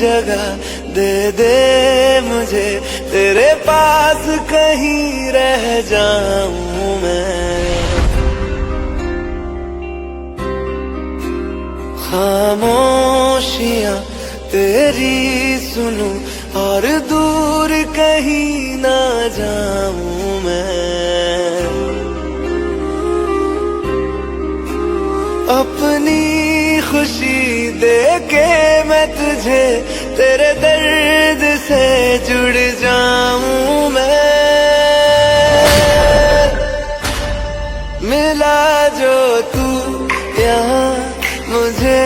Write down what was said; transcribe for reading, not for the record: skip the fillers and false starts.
जगह दे दे मुझे, तेरे पास कहीं रह जाऊं मैं। खामोशियां तेरी सुनूं और दूर कहीं ना जाऊं मैं। अपनी खुशी देके मैं तुझे तेरे दर्द से जुड़ जाऊं मैं। मिला जो तू यहाँ मुझे